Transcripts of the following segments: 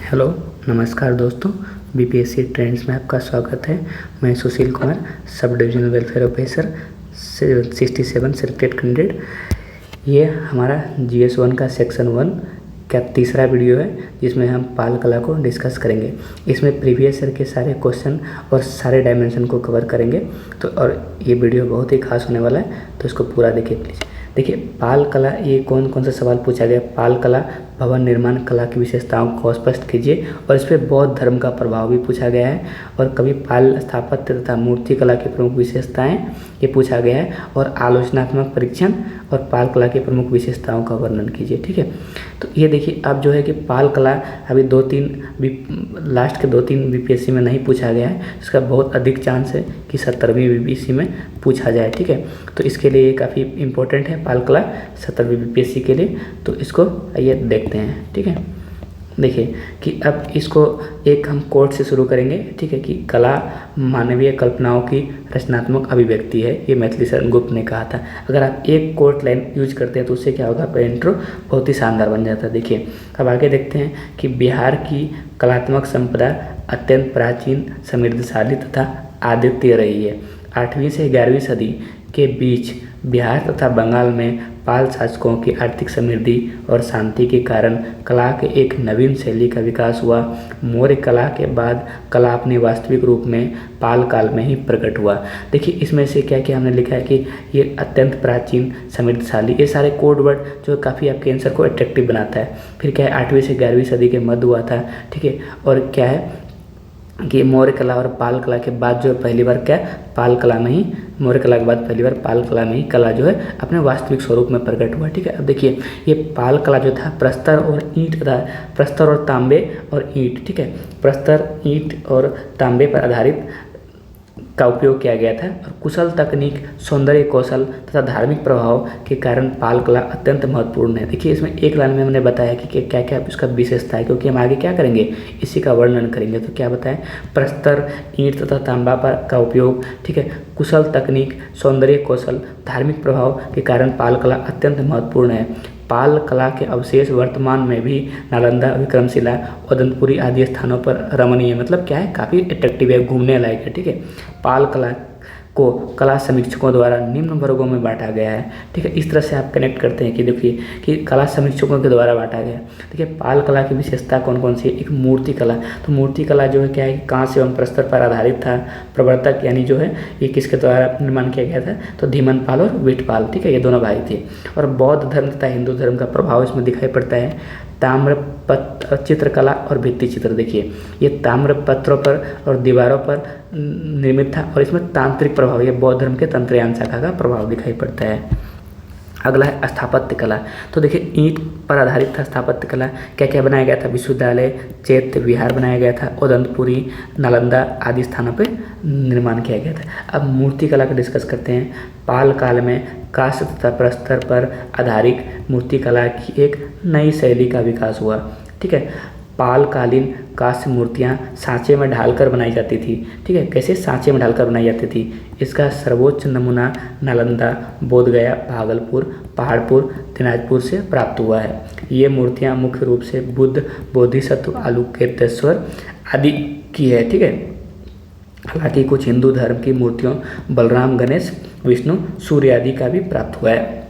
Hello, नमस्कार दोस्तों। BPSC trends में आपका स्वागत है। मैं Sushil Kumar, sub divisional welfare officer 67 selected candidate. ये हमारा GS1 का सेक्शन 1 का तीसरा वीडियो है, जिसमें हम पाल कला को डिस्कस करेंगे। इसमें प्रीवियस ईयर के सारे क्वेश्चन और सारे डायमेंशन को कवर करेंगे। तो और ये वीडियो बहुत ही खास होने वाला है, तो इसको पूरा देखिए प्लीज़। देखिए, पाल कला, ये कौन कौन सा सवाल पूछा गया। पाल कला भवन निर्माण कला की विशेषताओं को स्पष्ट कीजिए, और इस पर बौद्ध धर्म का प्रभाव भी पूछा गया है। और कभी पाल स्थापत्य तथा मूर्ति कला की प्रमुख विशेषताएं ये पूछा गया है, और आलोचनात्मक परीक्षण और पाल कला की प्रमुख विशेषताओं का वर्णन कीजिए। ठीक है, तो ये देखिए अब जो है कि पाल कला अभी लास्ट के 2-3 बीपीएससी में नहीं पूछा गया है। इसका बहुत अधिक चांस है कि 70वीं बीपीएससी में पूछा जाए। ठीक है, तो इसके लिए ये काफ़ी इंपॉर्टेंट है पाल कला 70वीं बीपीएससी के लिए। तो इसको आइए देखते हैं। ठीक है, देखिए कि अब इसको एक हम कोट से शुरू करेंगे। ठीक है, कि कला मानवीय कल्पनाओं की रचनात्मक अभिव्यक्ति है, ये मैथिली शरण गुप्त ने कहा था। अगर आप एक कोट लाइन यूज करते हैं तो उससे क्या होगा, आपका इंट्रो बहुत ही शानदार बन जाता है। देखिए, अब आगे देखते हैं कि बिहार की कलात्मक संपदा अत्यंत प्राचीन, समृद्धशाली तथा अद्वितीय रही है। 8वीं से 11वीं सदी के बीच बिहार तथा बंगाल में पाल शासकों की आर्थिक समृद्धि और शांति के कारण कला के एक नवीन शैली का विकास हुआ। मौर्य कला के बाद कला अपने वास्तविक रूप में पाल काल में ही प्रकट हुआ। देखिए, इसमें से क्या क्या हमने लिखा है कि ये अत्यंत प्राचीन, समृद्धशाली, ये सारे कोड वर्ड जो काफ़ी आपके आंसर को अट्रैक्टिव बनाता है। फिर क्या है, 8वीं से 11वीं सदी के मध्य हुआ था। ठीक है, और क्या है कि मौर्य कला और पाल कला के बाद जो पहली बार क्या पाल कला में ही, मौर्य कला के बाद पहली बार पाल कला में ही कला जो है अपने वास्तविक स्वरूप में प्रकट हुआ। ठीक है, अब देखिए ये पाल कला जो था प्रस्तर और ईंट था, प्रस्तर और तांबे और ईंट। ठीक है, प्रस्तर, ईंट और तांबे पर आधारित का उपयोग किया गया था। और कुशल तकनीक, सौंदर्य कौशल तथा धार्मिक प्रभाव के कारण पाल कला अत्यंत महत्वपूर्ण है। देखिए, इसमें एक लाइन में हमने बताया कि क्या क्या इसका विशेषता है, क्योंकि हम आगे क्या करेंगे, इसी का वर्णन करेंगे। तो क्या बताएं, प्रस्तर, ईंट तथा तांबा पर का उपयोग। ठीक है, कुशल तकनीक, सौंदर्य कौशल, धार्मिक प्रभाव के कारण पाल कला अत्यंत महत्वपूर्ण है। पाल कला के अवशेष वर्तमान में भी नालंदा, विक्रमशिला, उदयपुरी आदि स्थानों पर रमणीय, मतलब क्या है, काफ़ी अट्रैक्टिव है, घूमने लायक है। ठीक है, पाल कला को कला समीक्षकों द्वारा निम्न वर्गों में बांटा गया है। ठीक है, इस तरह से आप कनेक्ट करते हैं कि देखिए कि कला समीक्षकों के द्वारा बांटा गया। देखिए, पाल कला की विशेषता कौन कौन सी है। एक मूर्ति कला, तो मूर्ति कला जो है क्या है, कांस्य एवं प्रस्तर पर आधारित था। प्रवर्तक यानी जो है ये किसके द्वारा निर्माण किया गया था, तो धीमन पाल और विठपाल। ठीक है, ये दोनों भाई थे। और बौद्ध धर्म तथा हिंदू धर्म का प्रभाव इसमें दिखाई पड़ता है। ताम्रपत्र चित्रकला और भित्ति चित्र, देखिए ये ताम्र पत्रों पर और दीवारों पर निर्मित था, और इसमें तांत्रिक प्रभाव, ये बौद्ध धर्म के तंत्रयान शाखा का प्रभाव दिखाई पड़ता है। अगला है स्थापत्य कला। तो देखिए, ईंट पर आधारित था स्थापत्य कला। क्या क्या बनाया गया था, विश्वविद्यालय, चैत्य विहार बनाया गया था, उदयपुरी, नालंदा आदि स्थानों पर निर्माण किया गया था। अब मूर्ति कला का डिस्कस करते हैं। पाल काल में कांस्य तथा प्रस्तर पर आधारित मूर्ति कला की एक नई शैली का विकास हुआ। ठीक है, पालकालीन कांस्य मूर्तियाँ सांचे में ढालकर बनाई जाती थी। ठीक है, कैसे सांचे में ढालकर बनाई जाती थी। इसका सर्वोच्च नमूना नालंदा, बोधगया, भागलपुर, पहाड़पुर, दिनाजपुर से प्राप्त हुआ है। ये मूर्तियाँ मुख्य रूप से बुद्ध, बोधिसत्व, आलूकेतेश्वर आदि की है। ठीक है, हालांकि कुछ हिंदू धर्म की मूर्तियों बलराम, गणेश, विष्णु, सूर्य आदि का भी प्राप्त हुआ है।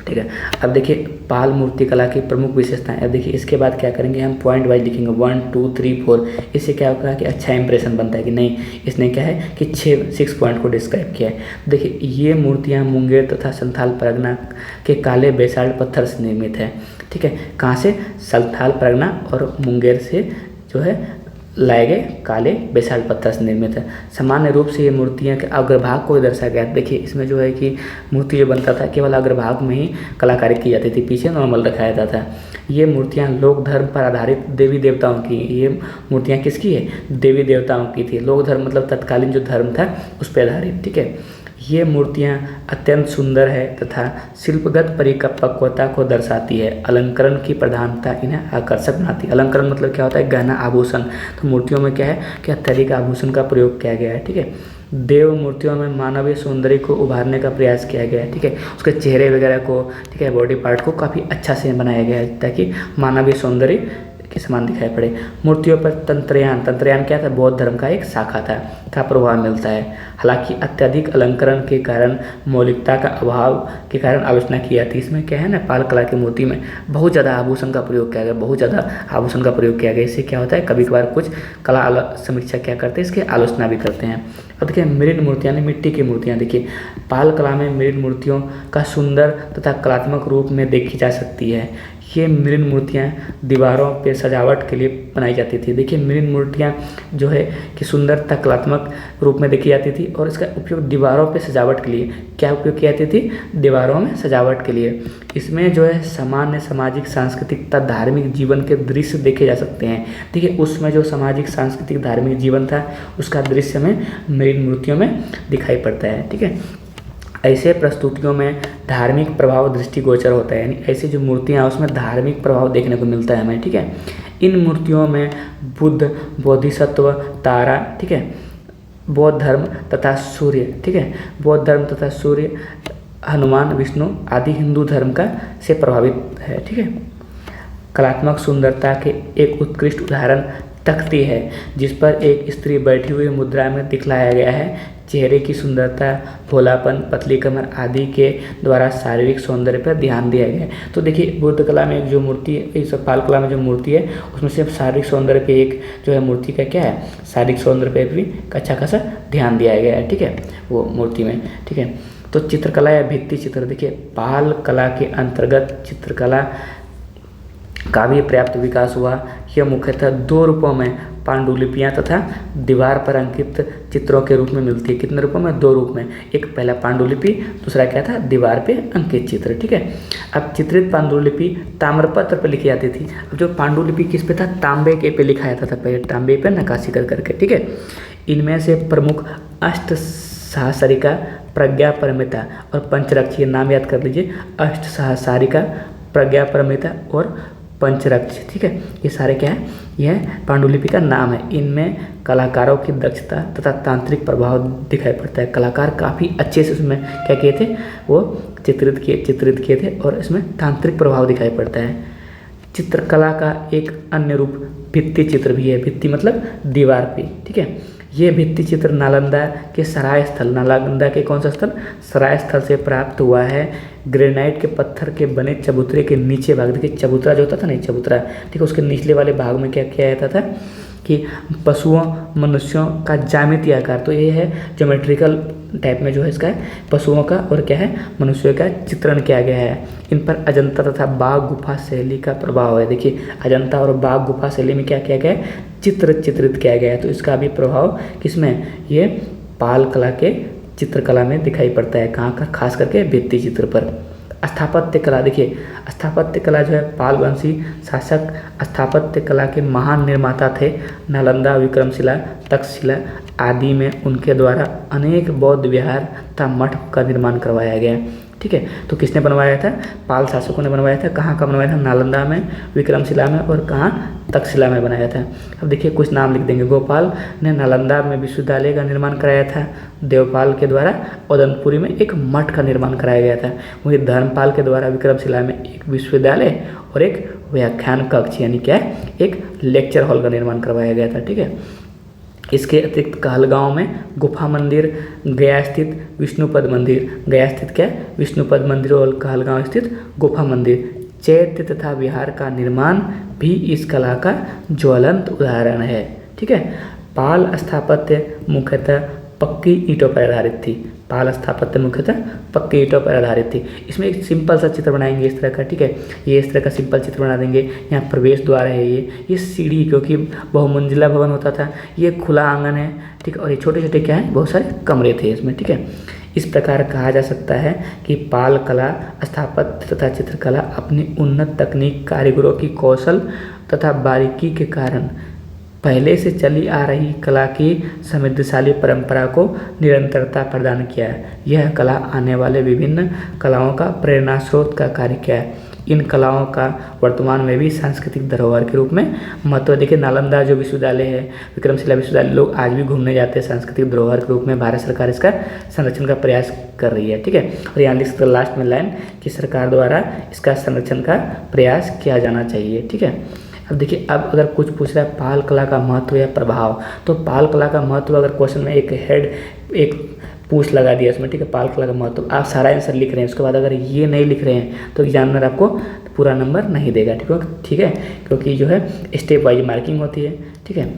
ठीक है, अब देखिए पाल मूर्ति कला की प्रमुख विशेषताएं। अब देखिए इसके बाद क्या करेंगे, हम पॉइंट वाइज लिखेंगे 1, 2, 3, 4। इससे क्या होगा कि अच्छा इंप्रेशन बनता है कि नहीं, इसने क्या है कि 6 पॉइंट को डिस्क्राइब किया है। देखिए, ये मूर्तियाँ मुंगेर तथा संथाल परगना के काले बेसाल्ट पत्थर से निर्मित है। ठीक है, कहाँ से, संथाल परगना और मुंगेर से जो है लाए गए काले बेसाल्ट पत्थर से निर्मित है। सामान्य रूप से ये मूर्तियाँ के अग्रभाग को दर्शाया गया। देखिए, इसमें जो है कि मूर्ति जो बनता था केवल अग्रभाग में ही कलाकारी की जाती थी, पीछे नॉर्मल रखाया जाता था। ये मूर्तियाँ लोक धर्म पर आधारित देवी देवताओं की, ये मूर्तियाँ किसकी है, देवी देवताओं की थी। लोक धर्म मतलब तत्कालीन जो धर्म था उस पर आधारित। ठीक है, ये मूर्तियाँ अत्यंत सुंदर है तथा शिल्पगत परिपक्वता को दर्शाती है। अलंकरण की प्रधानता इन्हें आकर्षक बनाती है। अलंकरण मतलब क्या होता है, गहना, आभूषण। तो मूर्तियों में क्या है कि अत्यधिक आभूषण का प्रयोग किया गया है। ठीक है, देव मूर्तियों में मानवीय सौंदर्य को उभारने का प्रयास किया गया है। ठीक है, उसके चेहरे वगैरह को, ठीक है, बॉडी पार्ट को काफ़ी अच्छा से बनाया गया है ताकि मानवीय सौंदर्य के समान दिखाई पड़े। मूर्तियों पर तंत्रयान, तंत्रयान क्या था, बौद्ध धर्म का एक शाखा था, का प्रभाव मिलता है। हालांकि अत्यधिक अलंकरण के कारण, मौलिकता का अभाव के कारण आलोचना की जाती है। इसमें क्या है ना, पाल कला की मूर्ति में बहुत ज़्यादा आभूषण का प्रयोग किया गया, बहुत ज़्यादा आभूषण का प्रयोग किया गया। इससे क्या होता है, कभी कभार कुछ कला समीक्षा क्या करते हैं, इसकी आलोचना भी करते हैं। अब देखिए मृण मूर्तियाँ यानी मिट्टी की मूर्तियाँ, देखिए पाल कला में मृण मूर्तियों का सुंदर तथा कलात्मक रूप में देखी जा सकती है। ये मृण मूर्तियाँ दीवारों पे सजावट के लिए बनाई जाती थी। देखिए मृण मूर्तियाँ जो है कि सुंदर तथा कलात्मक रूप में देखी जाती थी, और इसका उपयोग दीवारों पे सजावट के लिए, क्या उपयोग की जाती थी, दीवारों में सजावट के लिए। इसमें जो है सामान्य सामाजिक सांस्कृतिक तथा धार्मिक जीवन के दृश्य देखे जा सकते हैं। देखिए उसमें जो सामाजिक सांस्कृतिक धार्मिक जीवन था उसका दृश्य में मृण मूर्तियों में दिखाई पड़ता है। ठीक है, ऐसे प्रस्तुतियों में धार्मिक प्रभाव दृष्टिगोचर होता है, यानी ऐसी जो मूर्तियाँ हैं उसमें धार्मिक प्रभाव देखने को मिलता है हमें। ठीक है, इन मूर्तियों में बुद्ध, बोधिसत्व, तारा, ठीक है, बौद्ध धर्म तथा सूर्य, ठीक है, बौद्ध धर्म तथा सूर्य, हनुमान, विष्णु आदि हिंदू धर्म का से प्रभावित है। ठीक है, कलात्मक सुंदरता के एक उत्कृष्ट उदाहरण तख्ती है, जिस पर एक स्त्री बैठी हुई मुद्रा में दिखलाया गया है। चेहरे की सुंदरता, भोलापन, पतली कमर आदि के द्वारा शारीरिक सौंदर्य पर ध्यान दिया गया है। तो देखिए बुद्ध कला में एक जो मूर्ति है, इस पाल कला में जो मूर्ति है उसमें सिर्फ शारीरिक सौंदर्य पे एक जो है मूर्ति का क्या है, शारीरिक सौंदर्य पे भी अच्छा खासा ध्यान दिया गया है। ठीक है, वो मूर्ति में। ठीक है, तो चित्रकला या भित्ति चित्र, देखिए पाल कला के अंतर्गत चित्रकला का भी पर्याप्त विकास हुआ। यह मुख्यतः दो रूपों में, पांडुलिपियाँ तथा दीवार पर अंकित चित्रों के रूप में मिलती है। कितने रूपों में, दो रूप में। एक पहला पांडुलिपि, दूसरा क्या था, दीवार पे अंकित चित्र। ठीक है, अब चित्रित पांडुलिपि ताम्रपत्र पर लिखी जाती थी। अब जो पांडुलिपि किस पे था, तांबे के पे लिखा जाता था पहले, तांबे पे नक्काशी कर करके। ठीक है, इनमें से प्रमुख अष्ट सहस्रिका, प्रज्ञा परमिता और पंचरक्षी, नाम याद कर लीजिए, अष्ट सहस्रिका, प्रज्ञा परमिता और पंचरक्ष। ठीक है, ये सारे क्या है, यह पांडुलिपि का नाम है। इनमें कलाकारों की दक्षता तथा तांत्रिक प्रभाव दिखाई पड़ता है। कलाकार काफ़ी अच्छे से उसमें क्या किए थे, वो चित्रित किए थे, और इसमें तांत्रिक प्रभाव दिखाई पड़ता है। चित्रकला का एक अन्य रूप भित्ति चित्र भी है। भित्ति मतलब दीवार पे। ठीक है, ये भित्ति चित्र नालंदा के सराय स्थल, नालंदा के कौन सा स्थल, सराय स्थल से प्राप्त हुआ है। ग्रेनाइट के पत्थर के बने चबूतरे के नीचे भाग, देखिए चबूतरा जो होता था ना, चबूतरा, ठीक है, उसके निचले वाले भाग में क्या किया जाता था कि पशुओं, मनुष्यों का ज्यामितीय आकार, तो ये है ज्योमेट्रिकल टाइप में जो है इसका है, पशुओं का और क्या है, मनुष्यों का चित्रण किया गया है। इन पर अजंता तथा बाघ गुफा शैली का प्रभाव है। देखिए अजंता और बाघ गुफा शैली में क्या किया गया है, चित्रित किया गया है। तो इसका भी प्रभाव किसमें, ये पाल कला के चित्रकला में दिखाई पड़ता है। कहाँ का, खास करके भित्ति चित्र पर। स्थापत्य कला, देखिए स्थापत्य कला जो है, पाल वंशी शासक स्थापत्य कला के महान निर्माता थे। नालंदा, विक्रमशिला, तक्षशिला आदि में उनके द्वारा अनेक बौद्ध विहार तथा मठ का निर्माण करवाया गया। ठीक है, तो किसने बनवाया था, पाल शासकों ने बनवाया था। कहाँ का बनवाया था, नालंदा में, विक्रमशिला में और कहाँ, तक्षशिला में बनाया था। अब देखिए कुछ नाम लिख देंगे। गोपाल ने नालंदा में विश्वविद्यालय का निर्माण कराया था। देवपाल के द्वारा उदनपुरी में एक मठ का निर्माण कराया गया था। वहीं धर्मपाल के द्वारा विक्रमशिला में एक विश्वविद्यालय और एक व्याख्यान कक्ष, यानी क्या है, एक लेक्चर हॉल का निर्माण करवाया गया था। ठीक है, इसके अतिरिक्त कहलगांव में गुफा मंदिर, गया स्थित विष्णुपद मंदिर, गया स्थित क्या है, विष्णुपद मंदिर, और कहलगांव स्थित गुफा मंदिर, चैत्य तथा विहार का निर्माण भी इस कला का ज्वलंत उदाहरण है। ठीक है, पाल स्थापत्य मुख्यतः पक्की ईंटों पर आधारित थी। पाल स्थापत्य मुख्यतः पक्की ईंटों पर आधारित थी। इसमें एक सिंपल सा चित्र बनाएंगे इस तरह का। ठीक है, ये इस तरह का सिंपल चित्र बना देंगे। यहाँ प्रवेश द्वार है, ये सीढ़ी, क्योंकि बहुमंजिला भवन होता था, ये खुला आंगन है। ठीक है, और ये छोटे छोटे क्या है, बहुत सारे कमरे थे इसमें। ठीक है, इस प्रकार कहा जा सकता है कि पाल कला, स्थापत्य तथा चित्रकला अपनी उन्नत तकनीक, कारीगरों की कौशल तथा बारीकी के कारण पहले से चली आ रही कला की समृद्धशाली परंपरा को निरंतरता प्रदान किया है। यह कला आने वाले विभिन्न कलाओं का प्रेरणा स्रोत का कार्य किया है। इन कलाओं का वर्तमान में भी सांस्कृतिक धरोहर के रूप में महत्व। देखिए नालंदा जो विश्वविद्यालय है, विक्रमशिला विश्वविद्यालय, लोग आज भी घूमने जाते हैं। सांस्कृतिक धरोहर के रूप में भारत सरकार इसका संरक्षण का प्रयास कर रही है। ठीक है, और यहाँ लिख सकते लास्ट में लाइन कि सरकार द्वारा इसका संरक्षण का प्रयास किया जाना चाहिए। ठीक है, अब देखिए, अब अगर कुछ पूछ रहा है पाल कला का महत्व या प्रभाव, तो पाल कला का महत्व अगर क्वेश्चन में एक पूछ लगा दिया इसमें, ठीक है, पाल कला का महत्व, आप सारा आंसर लिख रहे हैं, उसके बाद अगर ये नहीं लिख रहे हैं तो एग्जामिनर आपको पूरा नंबर नहीं देगा, ठीक है, क्योंकि जो है स्टेप वाइज मार्किंग होती है, ठीक है।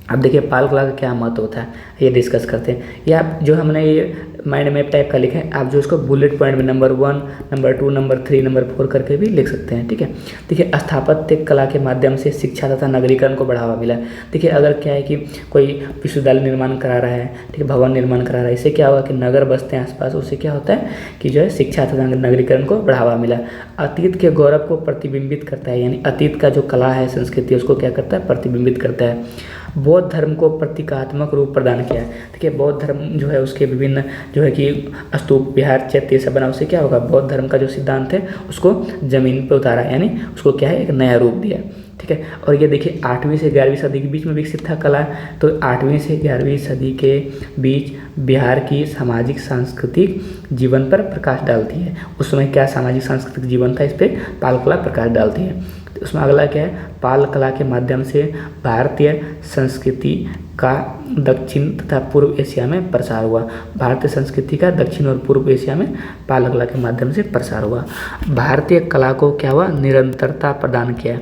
अब देखिए पाल कला का क्या महत्व होता है, ये डिस्कस करते हैं। ये आप जो हमने ये माइंड मैप टाइप का लिखा है, आप जो इसको बुलेट पॉइंट में नंबर 1, नंबर 2, नंबर 3, नंबर 4 करके भी लिख सकते हैं, ठीक है। देखिए, स्थापत्य कला के माध्यम से शिक्षा तथा नगरीकरण को बढ़ावा मिला। देखिए, अगर क्या है कि कोई विश्वविद्यालय निर्माण करा रहा है, ठीक है, भवन निर्माण करा रहा है, इससे क्या होगा कि नगर बसते हैं आसपास, उससे क्या होता है कि जो है शिक्षा तथा नगरीकरण को बढ़ावा मिला। अतीत के गौरव को प्रतिबिंबित करता है, यानी अतीत का जो कला है, संस्कृति, उसको क्या करता है, प्रतिबिंबित करता है। बौद्ध धर्म को प्रतीकात्मक रूप प्रदान किया है। देखिए, बौद्ध धर्म जो है उसके विभिन्न जो है कि स्तूप, विहार, चैत्य सब बना, उससे क्या होगा, बौद्ध धर्म का जो सिद्धांत है उसको जमीन पर उतारा, यानी उसको क्या है, एक नया रूप दिया, ठीक है। और ये देखिए 8वीं से 11वीं सदी के बीच में विकसित था कला, तो 8वीं से 11वीं सदी के बीच बिहार की सामाजिक सांस्कृतिक जीवन पर प्रकाश डालती है। उस समय क्या सामाजिक सांस्कृतिक जीवन था, इस पर पाल कला प्रकाश डालती है। तो उसमें अगला क्या है, पाल कला के माध्यम से भारतीय संस्कृति का दक्षिण तथा पूर्व एशिया में प्रसार हुआ। भारतीय संस्कृति का दक्षिण और पूर्व एशिया में पाल कला के माध्यम से प्रसार हुआ। भारतीय कला को क्या हुआ, निरंतरता प्रदान किया,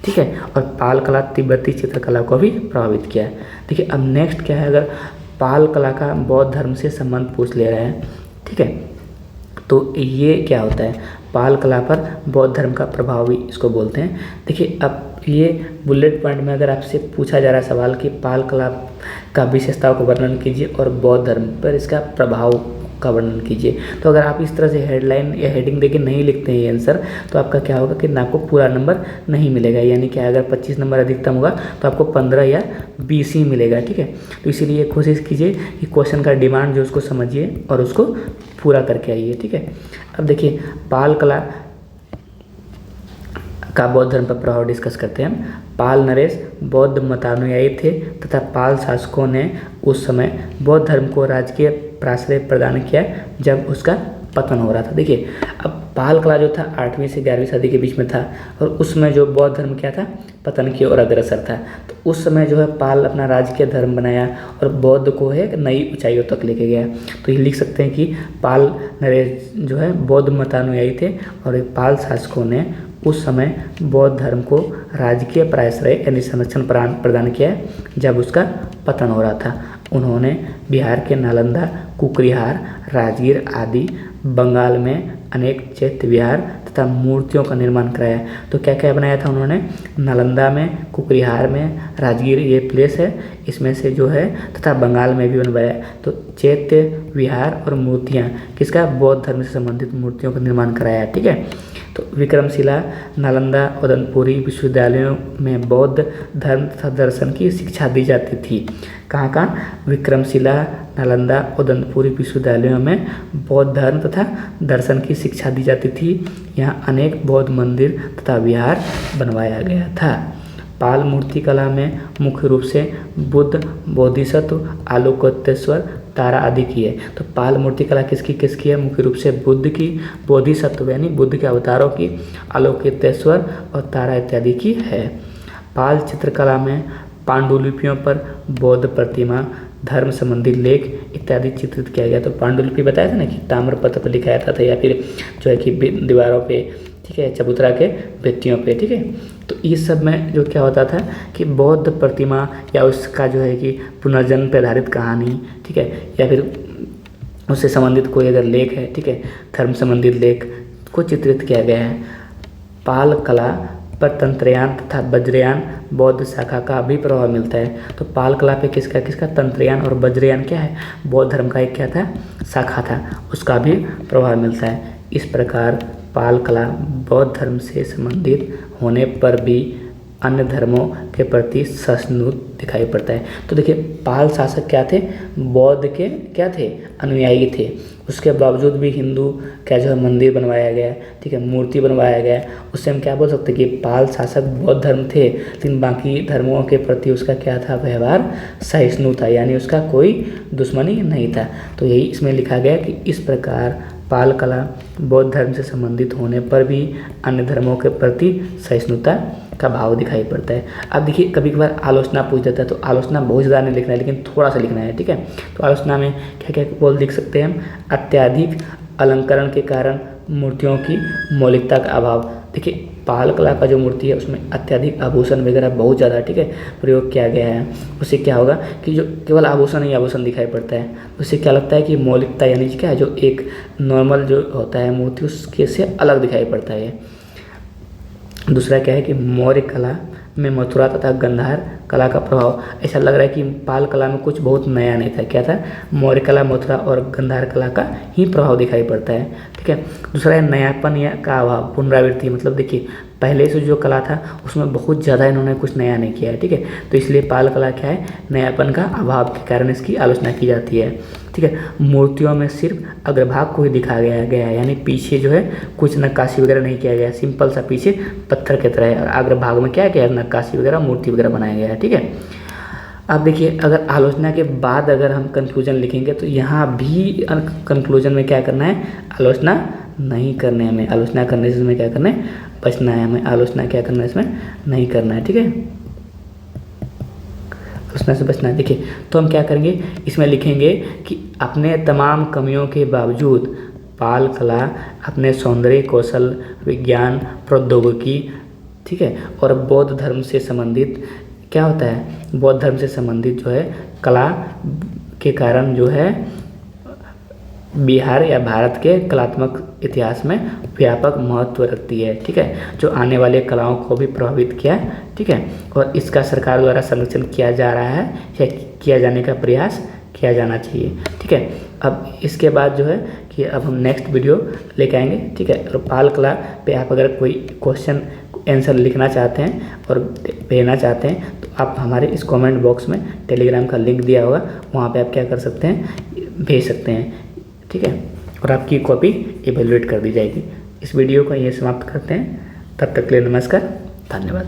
ठीक है। और पाल कला तिब्बती चित्रकला को भी प्रभावित किया है। देखिए, अब नेक्स्ट क्या है, अगर पाल कला का बौद्ध धर्म से संबंध पूछ ले रहे हैं, ठीक है, तो ये क्या होता है, पाल कला पर बौद्ध धर्म का प्रभाव भी इसको बोलते हैं। देखिए, अब ये बुलेट पॉइंट में अगर आपसे पूछा जा रहा है सवाल कि पाल कला का विशेषताओं का वर्णन कीजिए और बौद्ध धर्म पर इसका प्रभाव का वर्णन कीजिए, तो अगर आप इस तरह से हेडलाइन या हेडिंग देके नहीं लिखते हैं ये आंसर, तो आपका क्या होगा कि आपको पूरा नंबर नहीं मिलेगा, यानी कि अगर 25 नंबर अधिकतम होगा तो आपको 15 या 20 ही मिलेगा, ठीक है। तो इसीलिए कोशिश कीजिए कि क्वेश्चन का डिमांड जो उसको समझिए और उसको पूरा करके आइए, ठीक है। अब देखिए, पाल कला का बौद्ध धर्म पर प्रभाव डिस्कस करते हैं हम। पाल नरेश बौद्ध मतानुयायी थे तथा पाल शासकों ने उस समय बौद्ध धर्म को राजकीय प्राश्रय प्रदान किया जब उसका पतन हो रहा था। देखिए, अब पाल कला जो था 8वीं से 11वीं सदी के बीच में था, और उस समय जो बौद्ध धर्म क्या था, पतन की ओर अग्रसर था। तो उस समय जो है पाल अपना राजकीय धर्म बनाया और बौद्ध को है नई ऊंचाइयों तक लेके गया। तो ये लिख सकते हैं कि पाल नरेश जो है बौद्ध मतानुयायी थे और एक पाल शासकों ने उस समय बौद्ध धर्म को राजकीय प्राश्रय यानी संरक्षण प्रदान किया जब उसका पतन हो रहा था। उन्होंने बिहार के नालंदा, कुकरीहार, राजगीर आदि बंगाल में अनेक चैत्य विहार तथा मूर्तियों का निर्माण कराया। तो क्या क्या बनाया था उन्होंने, नालंदा में, कुकरीहार में, राजगीर ये प्लेस है इसमें से जो है, तथा बंगाल में भी बनवाया। तो चैत्य विहार और मूर्तियाँ किसका, बौद्ध धर्म से संबंधित मूर्तियों का निर्माण कराया, ठीक है। तो विक्रमशिला, नालंदा, उदयपुरी विश्वविद्यालयों में बौद्ध धर्म तथा दर्शन की शिक्षा दी जाती थी। कहाँ कहाँ, विक्रमशिला, नालंदा, उदयपुरी विश्वविद्यालयों में बौद्ध धर्म तथा दर्शन की शिक्षा दी जाती थी। यहाँ अनेक बौद्ध मंदिर तथा विहार बनवाया गया था। पाल मूर्ति कला में मुख्य रूप से बुद्ध, बोधिसत्व, आलोकोत्तेश्वर, तारा आदि की है। तो पाल मूर्ति कला किसकी है, मुख्य रूप से बुद्ध की, बोधिसत्व यानी बुद्ध के अवतारों की, आलोकोत्तेश्वर और तारा इत्यादि की है। पाल चित्रकला में पांडुलिपियों पर बौद्ध प्रतिमा, धर्म संबंधी लेख इत्यादि चित्रित किया गया। तो पांडुलिपि बताया था ना कि ताम्रपत्र पर लिखाया था या फिर जो है कि दीवारों पे, ठीक है, चबूतरा के भित्तियों पे, ठीक है। तो इस सब में जो क्या होता था कि बौद्ध प्रतिमा या उसका जो है कि पुनर्जन्म पर आधारित कहानी, ठीक है, या फिर उससे संबंधित कोई अगर लेख है, ठीक है, धर्म संबंधित लेख को चित्रित किया गया है। पाल कला पर तंत्रयान तथा वज्रयान बौद्ध शाखा का भी प्रभाव मिलता है। तो पाल कला पे किसका तंत्रयान और वज्रयान क्या है, बौद्ध धर्म का एक क्या था, शाखा था, उसका भी प्रभाव मिलता है। इस प्रकार पाल कला बौद्ध धर्म से संबंधित होने पर भी अन्य धर्मों के प्रति सहिष्णुता दिखाई पड़ता है। तो देखिए, पाल शासक क्या थे, बौद्ध के क्या थे, अनुयायी थे। उसके बावजूद भी हिंदू क्या जो है मंदिर बनवाया गया, ठीक है, मूर्ति बनवाया गया। उससे हम क्या बोल सकते हैं कि पाल शासक बौद्ध धर्म थे, लेकिन बाकी धर्मों के प्रति उसका क्या था, व्यवहार सहिष्णु था, यानी उसका कोई दुश्मनी नहीं था। तो यही इसमें लिखा गया कि इस प्रकार पाल कला बौद्ध धर्म से संबंधित होने पर भी अन्य धर्मों के प्रति सहिष्णुता का भाव दिखाई पड़ता है। अब देखिए कभी कभार आलोचना पूछ देता है, तो आलोचना बहुत ज़्यादा नहीं लिखना है, लेकिन थोड़ा सा लिखना है, ठीक है। तो आलोचना में क्या क्या बोल लिख सकते हैं हम, अत्यधिक अलंकरण के कारण मूर्तियों की मौलिकता का अभाव। देखिए पाल कला का जो मूर्ति है उसमें अत्यधिक आभूषण वगैरह बहुत ज़्यादा, ठीक है, प्रयोग किया गया है। उससे क्या होगा कि जो केवल आभूषण ही आभूषण दिखाई पड़ता है, उससे क्या लगता है कि मौलिकता यानी क्या है, जो एक नॉर्मल जो होता है मूर्ति उसके से अलग दिखाई पड़ता है। दूसरा क्या है कि मौर्य कला में मथुरा तथा गंधार कला का प्रभाव। ऐसा लग रहा है कि पाल कला में कुछ बहुत नया नहीं था, क्या था, मौर्य कला, मथुरा और गंधार कला का ही प्रभाव दिखाई पड़ता है, ठीक है। दूसरा है नयापन या का अभाव, पुनरावृत्ति, मतलब देखिए पहले से जो कला था उसमें बहुत ज़्यादा इन्होंने कुछ नया नहीं किया है, ठीक है। तो इसलिए पाल कला क्या है, नयापन का अभाव के कारण इसकी आलोचना की जाती है, ठीक है। मूर्तियों में सिर्फ अग्रभाग को ही दिखाया गया है, यानी पीछे जो है कुछ नक्काशी वगैरह नहीं किया गया, सिंपल सा पीछे पत्थर की तरह है, और अग्रभाग में क्या किया है, नक्काशी वगैरह मूर्ति वगैरह बनाया गया है, ठीक है। अब देखिए अगर आलोचना के बाद अगर हम कंक्लूजन लिखेंगे तो यहाँ भी कंक्लूजन में क्या करना है, आलोचना नहीं करने, हमें आलोचना करने से हमें क्या करना है, बचना है, हमें आलोचना क्या करना है, इसमें नहीं करना है, ठीक है, आलोचना से बचना है। देखिए तो हम क्या करेंगे, इसमें लिखेंगे कि अपने तमाम कमियों के बावजूद पाल कला अपने सौंदर्य, कौशल, विज्ञान, प्रौद्योगिकी, ठीक है, और बौद्ध धर्म से संबंधित क्या होता है, बौद्ध धर्म से संबंधित जो है कला के कारण जो है बिहार या भारत के कलात्मक इतिहास में व्यापक महत्व रखती है, ठीक है, जो आने वाले कलाओं को भी प्रभावित किया, ठीक है, और इसका सरकार द्वारा संरक्षण किया जा रहा है या किया जाने का प्रयास किया जाना चाहिए, ठीक है। अब इसके बाद जो है कि अब हम नेक्स्ट वीडियो लेके आएंगे, ठीक है। और पाल कला पे आप अगर कोई क्वेश्चन आंसर लिखना चाहते हैं और भेजना चाहते हैं तो आप हमारे इस कमेंट बॉक्स में टेलीग्राम का लिंक दिया होगा, वहाँ पे आप क्या कर सकते हैं, भेज सकते हैं, ठीक है, और आपकी कॉपी इवेलुएट कर दी जाएगी। इस वीडियो को ये समाप्त करते हैं, तब तक के लिए नमस्कार, धन्यवाद।